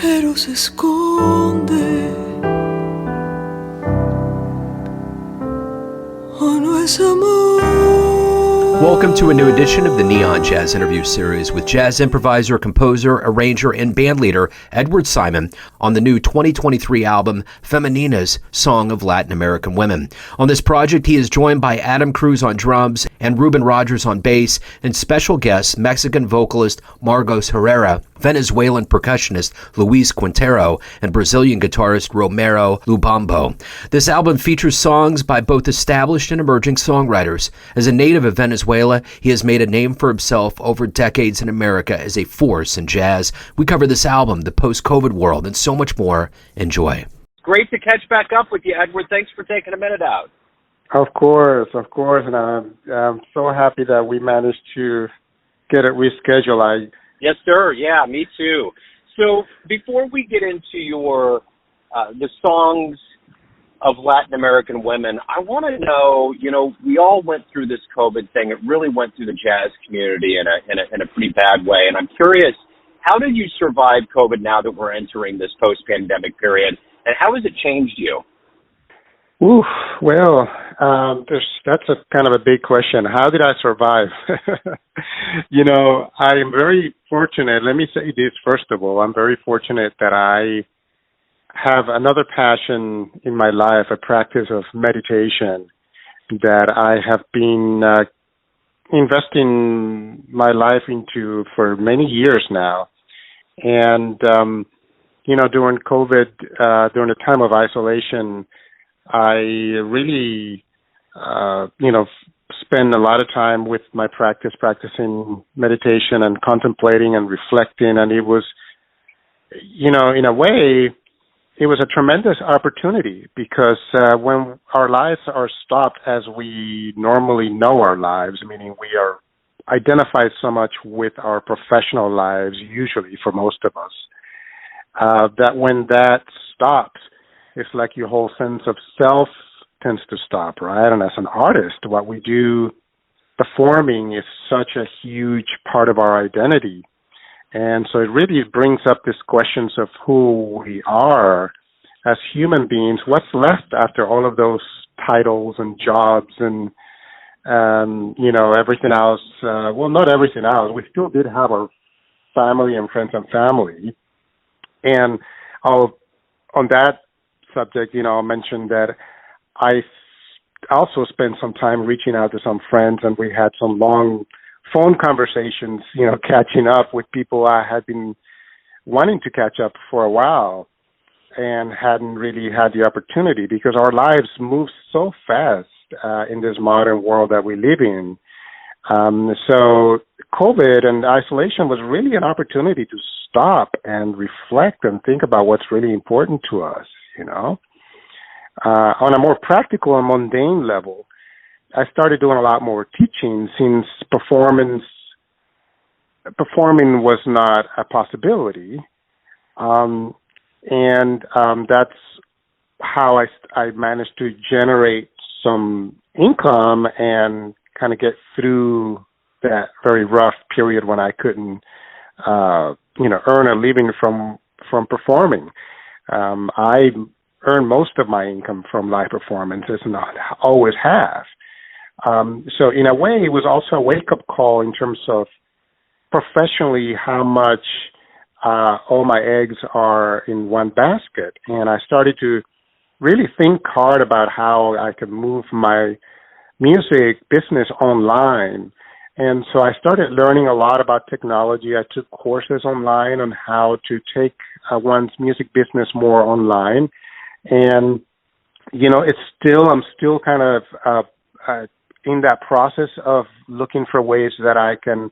pero se esconde. Oh, no es amor. Welcome to a new edition of the Neon Jazz Interview Series with jazz improviser, composer, arranger, and bandleader Edward Simon on the new 2023 album Femeninas, Song of Latin American Women. On this project, he is joined by Adam Cruz on drums and Reuben Rogers on bass, and special guests Mexican vocalist Magos Herrera, Venezuelan percussionist Luis Quintero, and Brazilian guitarist Romero Lubambo. This album features songs by both established and emerging songwriters. As a native of Venezuela, he has made a name for himself over decades in America as a force in jazz. We cover this album, the post-COVID world, and so much more. Enjoy. Great to catch back up with you, Edward. Thanks for taking a minute out. Of course, and I'm so happy that we managed to get it rescheduled. Yes, sir. Yeah, me too. So before we get into your the songs of Latin American women, I want to know, we all went through this COVID thing. It really went through the jazz community in a pretty bad way. And I'm curious, how did you survive COVID now that we're entering this post-pandemic period? And how has it changed you? Oof, well, that's a kind of a big question. How did I survive? I am very fortunate. Let me say this first of all. I'm very fortunate that I have another passion in my life, a practice of meditation that I have been investing my life into for many years now. And, during COVID, during the time of isolation, I really, spend a lot of time with my practicing meditation and contemplating and reflecting. And it was, in a way, it was a tremendous opportunity because when our lives are stopped as we normally know our lives, meaning we are identified so much with our professional lives, usually for most of us, that when that stops, it's like your whole sense of self tends to stop, right? And as an artist, what we do performing is such a huge part of our identity. And so it really brings up these questions of who we are as human beings. What's left after all of those titles and jobs and, everything else? Well, not everything else. We still did have our family and friends and family. And on that subject, I'll mention that I also spent some time reaching out to some friends, and we had some long phone conversations, catching up with people I had been wanting to catch up for a while and hadn't really had the opportunity because our lives move so fast in this modern world that we live in. So COVID and isolation was really an opportunity to stop and reflect and think about what's really important to us, On a more practical and mundane level, I started doing a lot more teaching since performing was not a possibility. That's how I managed to generate some income and kind of get through that very rough period when I couldn't, earn a living from performing. I earn most of my income from live performances and I always have. So in a way, it was also a wake-up call in terms of professionally how much all my eggs are in one basket. And I started to really think hard about how I could move my music business online. And so I started learning a lot about technology. I took courses online on how to take one's music business more online. And, I'm still kind of in that process of looking for ways that I can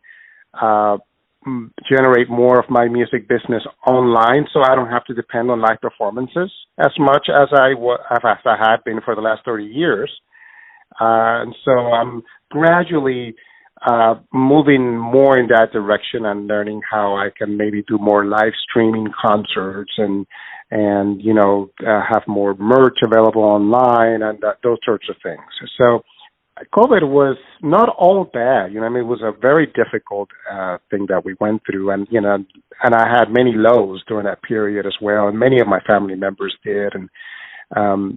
generate more of my music business online so I don't have to depend on live performances as much as I had been for the last 30 years. And so I'm gradually moving more in that direction and learning how I can maybe do more live streaming concerts and have more merch available online and those sorts of things. So COVID was not all bad. I mean, it was a very difficult thing that we went through, and and I had many lows during that period as well, and many of my family members did, and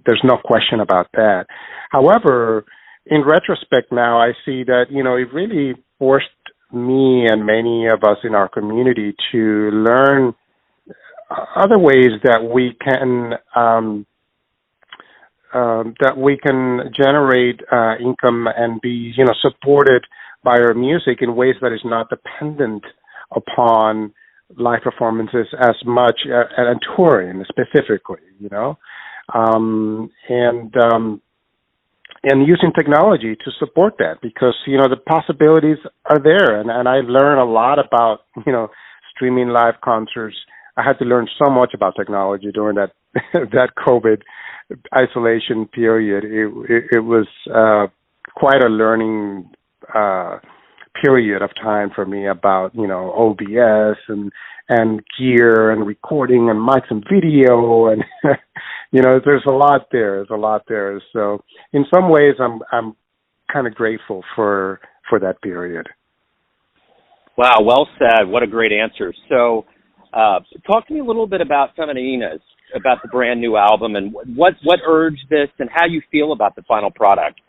there's no question about that. However, in retrospect now, I see that, it really forced me and many of us in our community to learn other ways that we can generate income and be, supported by our music in ways that is not dependent upon live performances as much and touring specifically, and using technology to support that, because the possibilities are there, and I learned a lot about streaming live concerts. I had to learn so much about technology during that that COVID isolation period. It was quite a learning period of time for me about OBS and gear and recording and mics and video, and there's a lot there. So in some ways, I'm kind of grateful for that period. Wow, well said. What a great answer. So, talk to me a little bit about Femeninas, about the brand new album, and what urged this, and how you feel about the final product.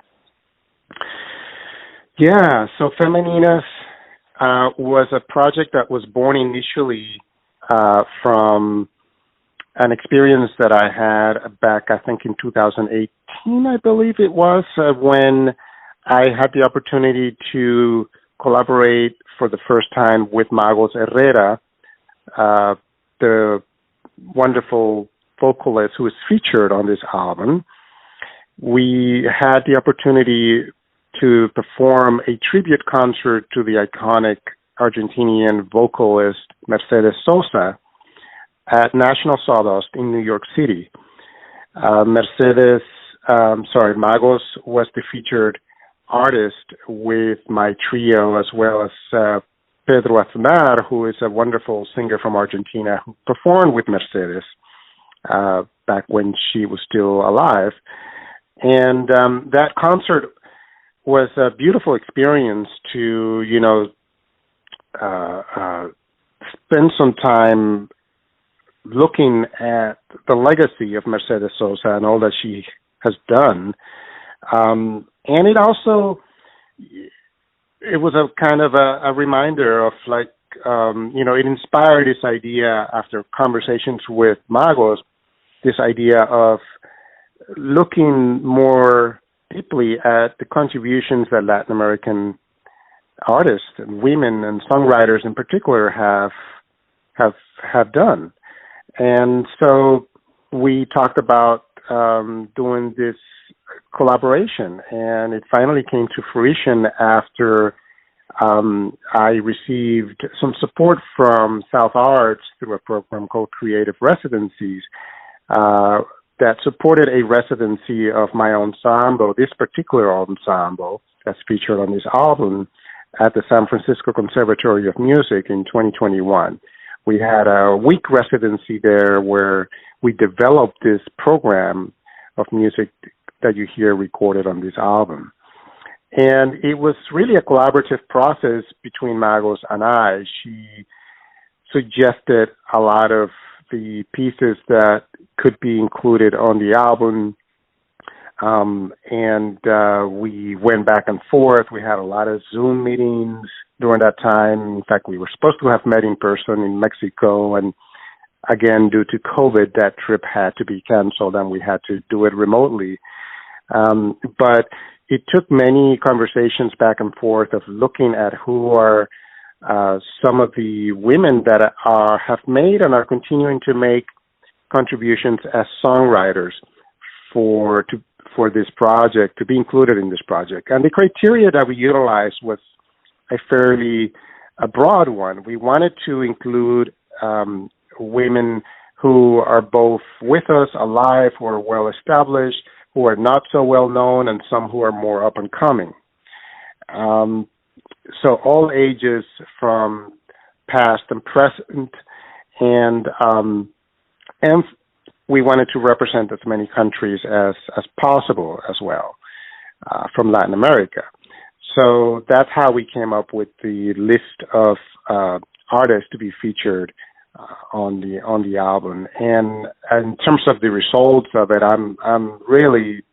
Yeah, so Femeninas was a project that was born initially from an experience that I had back, I think, in 2018, I believe it was, when I had the opportunity to collaborate for the first time with Magos Herrera, the wonderful vocalist who is featured on this album. We had the opportunity to perform a tribute concert to the iconic Argentinian vocalist Mercedes Sosa at National Sawdust in New York City. Magos was the featured artist with my trio, as well as Pedro Aznar, who is a wonderful singer from Argentina who performed with Mercedes back when she was still alive. And that concert was a beautiful experience to, spend some time looking at the legacy of Mercedes Sosa and all that she has done. And it also, it was a kind of a reminder of it inspired this idea after conversations with Magos, this idea of looking more deeply at the contributions that Latin American artists and women and songwriters in particular have done. And so we talked about doing this collaboration, and it finally came to fruition after I received some support from South Arts through a program called Creative Residencies that supported a residency of my ensemble, this particular ensemble that's featured on this album, at the San Francisco Conservatory of Music in 2021. We had a week residency there where we developed this program of music that you hear recorded on this album. And it was really a collaborative process between Magos and I. She suggested a lot of the pieces that could be included on the album. And we went back and forth. We had a lot of Zoom meetings during that time. In fact, we were supposed to have met in person in Mexico, and again, due to COVID, that trip had to be canceled, and we had to do it remotely. But it took many conversations back and forth of looking at who are some of the women that have made and are continuing to make contributions as songwriters for this project, to be included in this project. And the criteria that we utilized was a fairly broad one. We wanted to include women who are both with us, alive, who are well established, who are not so well known, and some who are more up and coming. So all ages from past and present, and we wanted to represent as many countries as possible as well. from Latin America. So that's how we came up with the list of artists to be featured on the album. And in terms of the results of it, I'm really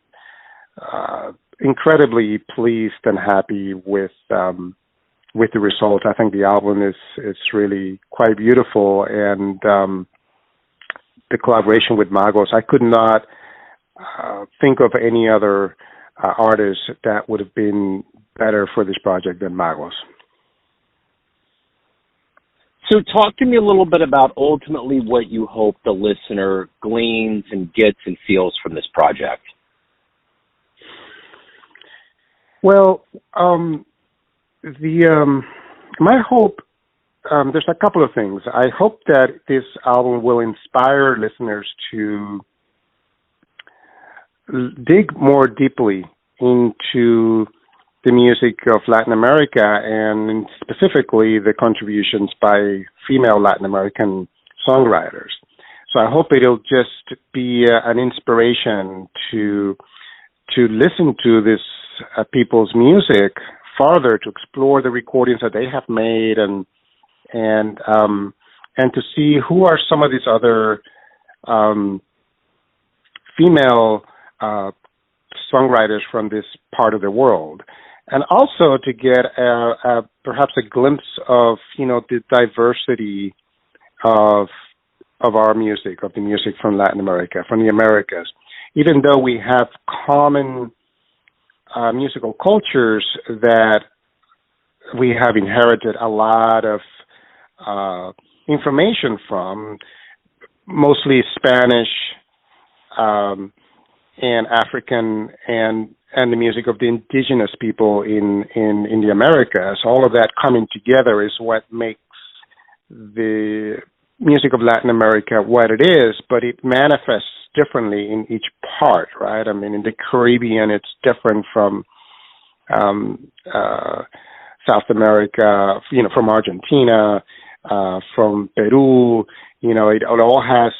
incredibly pleased and happy with the results. I think the album is really quite beautiful, and the collaboration with Magos, I could not think of any other artist that would have been better for this project than Magos. So talk to me a little bit about ultimately what you hope the listener gleans and gets and feels from this project. Well, my hope, there's a couple of things. I hope that this album will inspire listeners to dig more deeply into the music of Latin America, and specifically the contributions by female Latin American songwriters. So I hope it'll just be an inspiration to listen to this people's music farther, to explore the recordings that they have made, and to see who are some of these other female songwriters from this part of the world. And also to get perhaps a glimpse of, the diversity of our music, of the music from Latin America, from the Americas. Even though we have common musical cultures that we have inherited a lot of information from, mostly Spanish and African and the music of the indigenous people in the Americas. All of that coming together is what makes the music of Latin America what it is, but it manifests differently in each part, right? I mean, in the Caribbean, it's different from South America, from Argentina, from Peru. It all has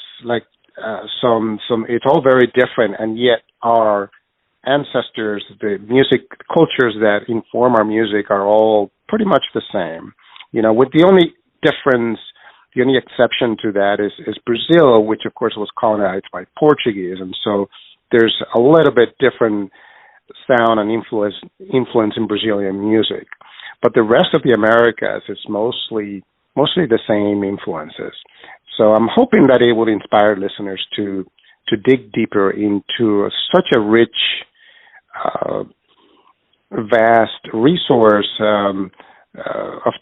some. It's all very different, and yet our ancestors, the music cultures that inform our music, are all pretty much the same. With the only difference, the only exception to that is Brazil, which of course was colonized by Portuguese, and so there's a little bit different sound and influence in Brazilian music. But the rest of the Americas is mostly the same influences. So I'm hoping that it will inspire listeners to dig deeper into such a rich, vast resource of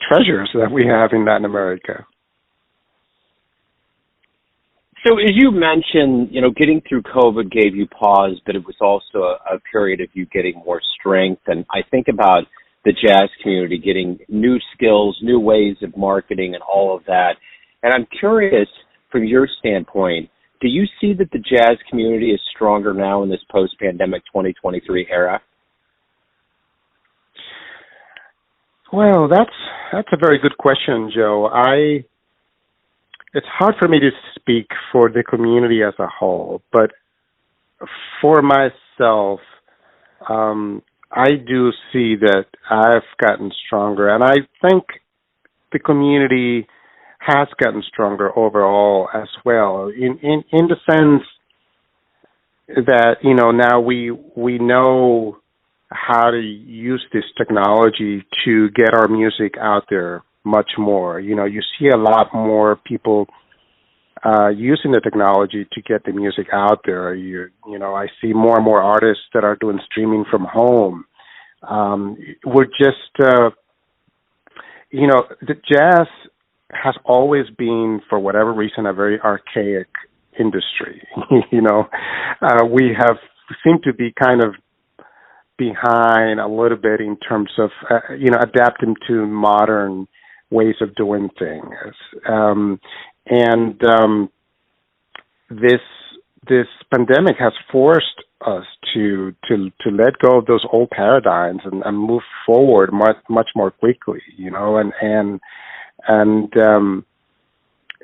treasures that we have in Latin America. So as you mentioned, getting through COVID gave you pause, but it was also a period of you getting more strength. And I think about the jazz community getting new skills, new ways of marketing and all of that. And I'm curious, from your standpoint, do you see that the jazz community is stronger now in this post-pandemic 2023 era? Well, that's a very good question, Joe. It's hard for me to speak for the community as a whole, but for myself, I do see that I've gotten stronger, and I think the community has gotten stronger overall as well, in the sense that, now we know how to use this technology to get our music out there much more. You see a lot more people using the technology to get the music out there. I see more and more artists that are doing streaming from home. We're just, the jazz has always been, for whatever reason, a very archaic industry. We seem to be kind of behind a little bit in terms of, adapting to modern ways of doing things. This pandemic has forced us to let go of those old paradigms and move forward much more quickly, and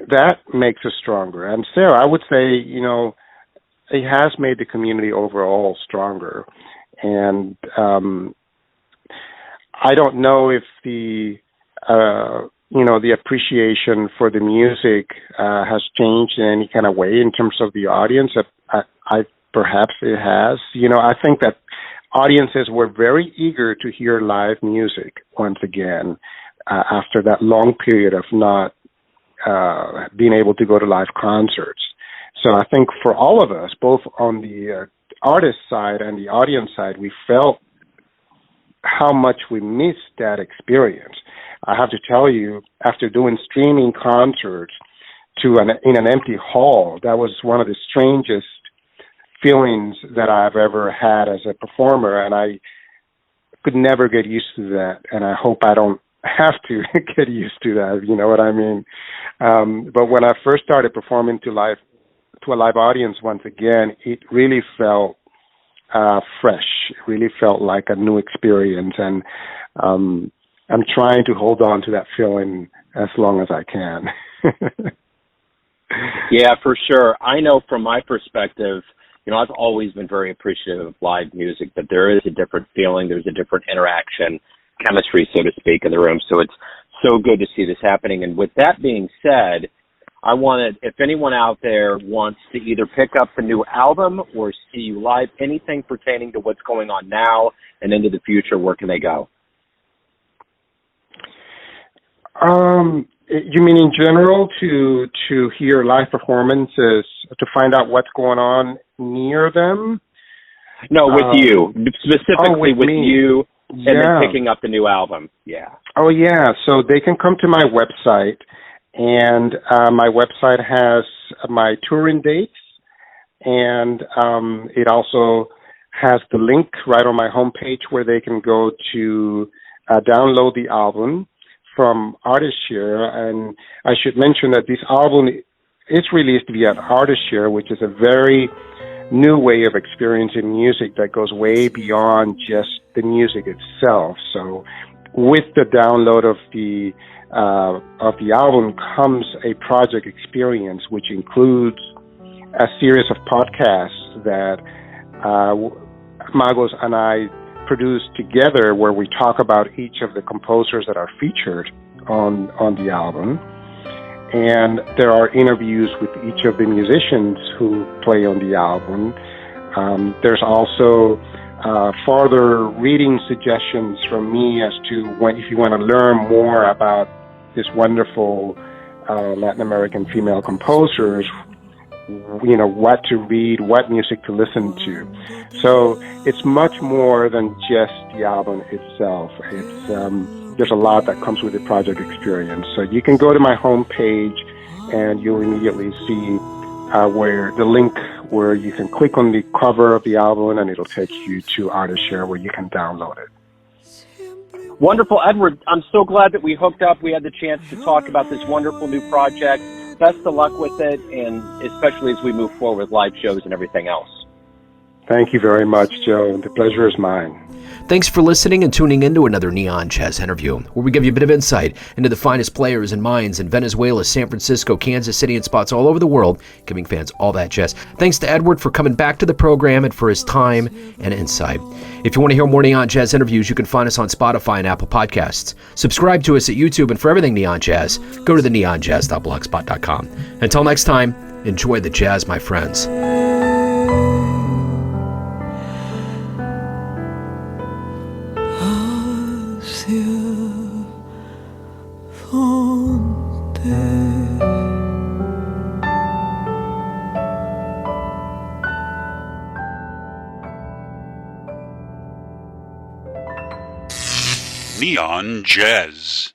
that makes us stronger. And Sarah, I would say, it has made the community overall stronger. And I don't know if the the appreciation for the music has changed in any kind of way in terms of the audience. I perhaps it has. I think that audiences were very eager to hear live music once again after that long period of not being able to go to live concerts. So I think for all of us, both on the artist side and the audience side, we felt how much we missed that experience. I have to tell you, after doing streaming concerts in an empty hall, that was one of the strangest feelings that I've ever had as a performer, and I could never get used to that, and I hope I don't have to get used to that, if you know what I mean. But when I first started performing to a live audience once again, it really felt fresh. It really felt like a new experience, and I'm trying to hold on to that feeling as long as I can. Yeah, for sure. I know from my perspective, I've always been very appreciative of live music, but there is a different feeling. There's a different interaction, chemistry, so to speak, in the room. So it's so good to see this happening. And with that being said, if anyone out there wants to either pick up the new album or see you live, anything pertaining to what's going on now and into the future, where can they go? You mean in general to hear live performances, to find out what's going on near them? No, with you. Specifically with me. you and then picking up the new album. Yeah. Oh, yeah. So they can come to my website, and my website has my touring dates, and it also has the link right on my homepage where they can go to download the album from ArtistShare. And I should mention that this album is released via ArtistShare, which is a very new way of experiencing music that goes way beyond just the music itself. So with the download of the album comes a project experience, which includes a series of podcasts that Magos and I produced together, where we talk about each of the composers that are featured on the album. And there are interviews with each of the musicians who play on the album. There's also further reading suggestions from me as to if you want to learn more about this wonderful Latin American female composers, what to read, what music to listen to. So it's much more than just the album itself. There's a lot that comes with the project experience. So you can go to my homepage and you'll immediately see where the link where you can click on the cover of the album, and it'll take you to ArtistShare where you can download it. Wonderful, Edward. I'm so glad that we hooked up. We had the chance to talk about this wonderful new project. Best of luck with it, and especially as we move forward with live shows and everything else. Thank you very much, Joe. The pleasure is mine. Thanks for listening and tuning in to another Neon Jazz interview, where we give you a bit of insight into the finest players and minds in Venezuela, San Francisco, Kansas City, and spots all over the world, giving fans all that jazz. Thanks to Edward for coming back to the program and for his time and insight. If you want to hear more Neon Jazz interviews, you can find us on Spotify and Apple Podcasts. Subscribe to us at YouTube, and for everything Neon Jazz, go to the neonjazz.blogspot.com. Until next time, enjoy the jazz, my friends. Neon Jazz.